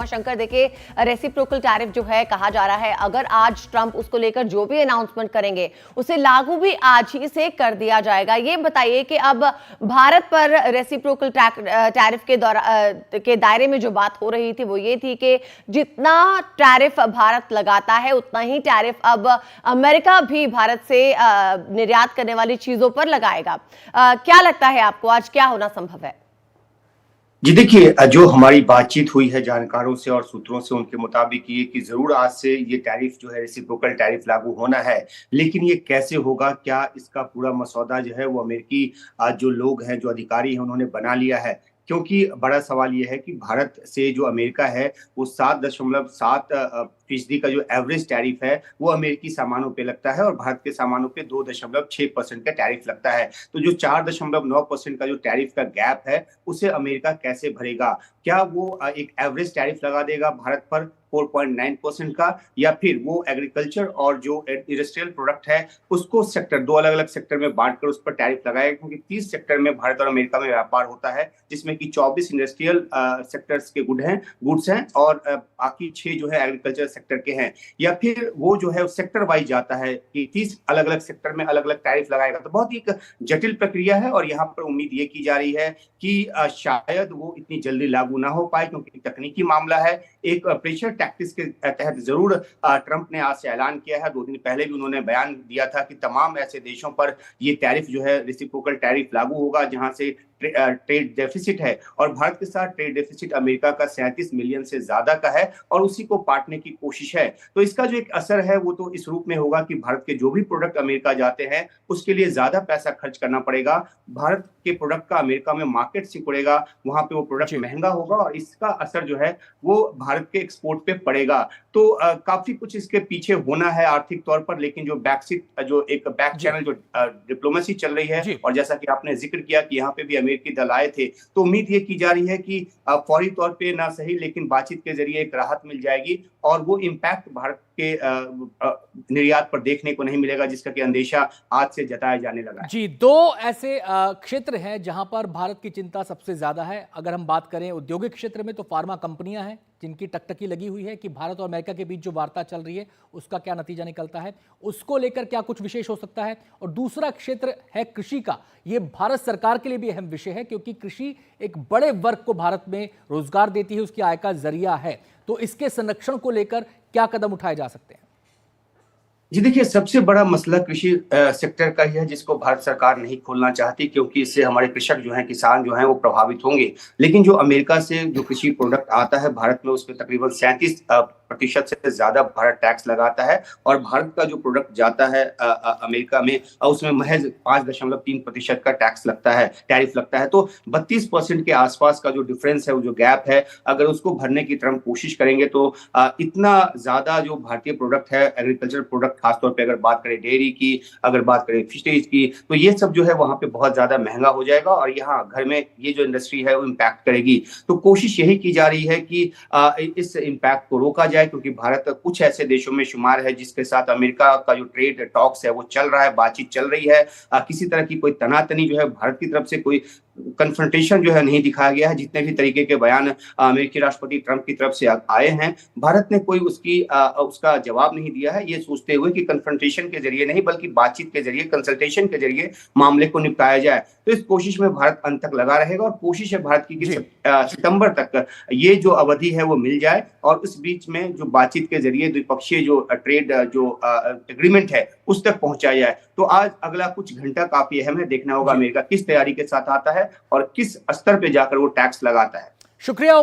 शंकर देखिए, reciprocal tariff जो है कहा जा रहा है, अगर आज ट्रंप उसको लेकर जो भी अनाउंसमेंट करेंगे उसे लागू भी आज ही से कर दिया जाएगा। ये बताइए कि अब भारत पर रेसिप्रोकल टैरिफ के दायरे में जो बात हो रही थी वो ये थी कि जितना टैरिफ भारत लगाता है उतना ही टैरिफ अब अमेरिका भी भारत से निर्यात करने वाली चीजों पर लगाएगा। क्या लगता है आपको, आज क्या होना संभव है? जी देखिए, जो हमारी बातचीत हुई है जानकारों से और सूत्रों से, उनके मुताबिक ये कि जरूर आज से ये टैरिफ जो है रेसिप्रोकल टैरिफ लागू होना है, लेकिन ये कैसे होगा, क्या इसका पूरा मसौदा जो है वो अमेरिकी जो लोग हैं, जो अधिकारी हैं, उन्होंने बना लिया है? क्योंकि बड़ा सवाल ये है कि भारत से जो अमेरिका है वो 7.7% का जो एवरेज टैरिफ है वो अमेरिकी सामानों पे लगता है और भारत के सामानों पे 2.6% का टैरिफ लगता है। तो जो 4.9% का जो टैरिफ का गैप है उसे अमेरिका कैसे भरेगा? क्या वो एक एवरेज टैरिफ लगा देगा भारत पर 4.9% का, या फिर वो एग्रीकल्चर और जो इंडस्ट्रियल प्रोडक्ट है उसको सेक्टर, दो अलग अलग सेक्टर में बांटकर उस पर टैरिफ लगाएगा? क्योंकि 30 सेक्टर में भारत और अमेरिका में व्यापार होता है, जिसमें कि 24 इंडस्ट्रियल सेक्टर्स के गुड्स हैं और बाकी 6 जो है एग्रीकल्चर सेक्टर के हैं। या फिर वो जो है सेक्टर वाइज जाता है कि 30 अलग अलग सेक्टर में अलग अलग टैरिफ लगाएगा। तो बहुत ही एक जटिल प्रक्रिया है और यहाँ पर उम्मीद ये की जा रही है कि शायद वो इतनी जल्दी लागू ना हो पाए, क्योंकि तकनीकी मामला है। एक प्रेशर टैक्टिक्स के तहत जरूर ट्रंप ने आज से ऐलान किया है, 2 दिन पहले भी उन्होंने बयान दिया था कि तमाम ऐसे देशों पर ये टैरिफ जो है रेसिप्रोकल टैरिफ लागू होगा जहां से ट्रेड डेफिसिट है, और भारत के साथ ट्रेड डेफिसिट अमेरिका का 37 मिलियन से ज्यादा का है और उसी को पाटने की कोशिश है। तो इसका जो एक असर है वो तो इस रूप में होगा कि भारत के जो भी प्रोडक्ट अमेरिका जाते हैं उसके लिए ज्यादा पैसा खर्च करना पड़ेगा। भारत के प्रोडक्ट का अमेरिका में मार्केट सिकुड़ेगा, वहां पे वो प्रोडक्ट महंगा होगा और इसका असर जो है वो भारत के एक्सपोर्ट पे पड़ेगा। तो काफी कुछ इसके पीछे होना है आर्थिक तौर पर, लेकिन जो जो एक बैक चैनल जो डिप्लोमेसी चल रही है, और जैसा कि आपने जिक्र किया कि यहाँ पे भी अमेरिकी दल आए थे, तो उम्मीद ये की जा रही है कि फौरी तौर पे ना सही लेकिन बातचीत के जरिए एक राहत मिल जाएगी और वो इम्पैक्ट भारत के निर्यात पर देखने को नहीं मिलेगा, जिसका कि अंदेशा आज से जताया जाने लगा है। जी, 2 ऐसे क्षेत्र हैं जहां पर भारत की चिंता सबसे ज्यादा है। अगर हम बात करें औद्योगिक क्षेत्र में तो फार्मा कंपनियां हैं जिनकी टकटकी लगी हुई है कि भारत और अमेरिका के बीच जो वार्ता चल रही है उसका क्या नतीजा निकलता है, उसको लेकर क्या कुछ विशेष हो सकता है। और दूसरा क्षेत्र है कृषि का। यह भारत सरकार के लिए भी अहम विषय है क्योंकि कृषि एक बड़े वर्ग को भारत में रोजगार देती है, उसकी आय का जरिया है। तो इसके संरक्षण को लेकर क्या कदम उठाए जा सकते हैं? जी देखिए, सबसे बड़ा मसला कृषि सेक्टर का ही है, जिसको भारत सरकार नहीं खोलना चाहती, क्योंकि इससे हमारे कृषक जो हैं, किसान जो हैं, वो प्रभावित होंगे। लेकिन जो अमेरिका से जो कृषि प्रोडक्ट आता है भारत में, उसमें तकरीबन 37% से ज्यादा भारत टैक्स लगाता है और भारत का जो प्रोडक्ट जाता है अमेरिका में उसमें महज 5.3% का टैक्स लगता है, टैरिफ लगता है। तो 32% के आसपास का जो डिफरेंस है, वो जो गैप है, अगर उसको भरने की ट्रंप कोशिश करेंगे तो इतना ज्यादा जो भारतीय प्रोडक्ट है, एग्रीकल्चर प्रोडक्ट, खासतौर पे अगर बात करें डेयरी की, अगर बात करें फिशरीज की, तो ये सब जो है वहां पे बहुत ज्यादा महंगा हो जाएगा और यहाँ घर में ये जो इंडस्ट्री है वो इम्पैक्ट करेगी। तो कोशिश यही की जा रही है कि इस इम्पैक्ट को रोका जाए, क्योंकि भारत कुछ ऐसे देशों में शुमार है जिसके साथ अमेरिका का जो ट्रेड टॉक्स है वो चल रहा है, बातचीत चल रही है। किसी तरह की कोई तनातनी जो है भारत की तरफ से, कोई कन्फ्रंटेशन जो है नहीं दिखाया गया है। जितने भी तरीके के बयान अमेरिकी राष्ट्रपति ट्रंप की तरफ से आए हैं, भारत ने कोई उसका जवाब नहीं दिया है, ये सोचते हुए कि कन्फ्रंटेशन के जरिए नहीं बल्कि बातचीत के जरिए, कंसल्टेशन के जरिए मामले को निपटाया जाए। तो इस कोशिश में भारत अंत तक लगा रहेगा और कोशिश है भारत की कि सितंबर तक ये जो अवधि है वो मिल जाए और उस बीच में जो बातचीत के जरिए द्विपक्षीय जो ट्रेड जो एग्रीमेंट है उस तक पहुंचाया जाए। तो आज अगला कुछ घंटा काफी अहम है, देखना होगा अमेरिका किस तैयारी के साथ आता है और किस स्तर पे जाकर वो टैक्स लगाता है। शुक्रिया।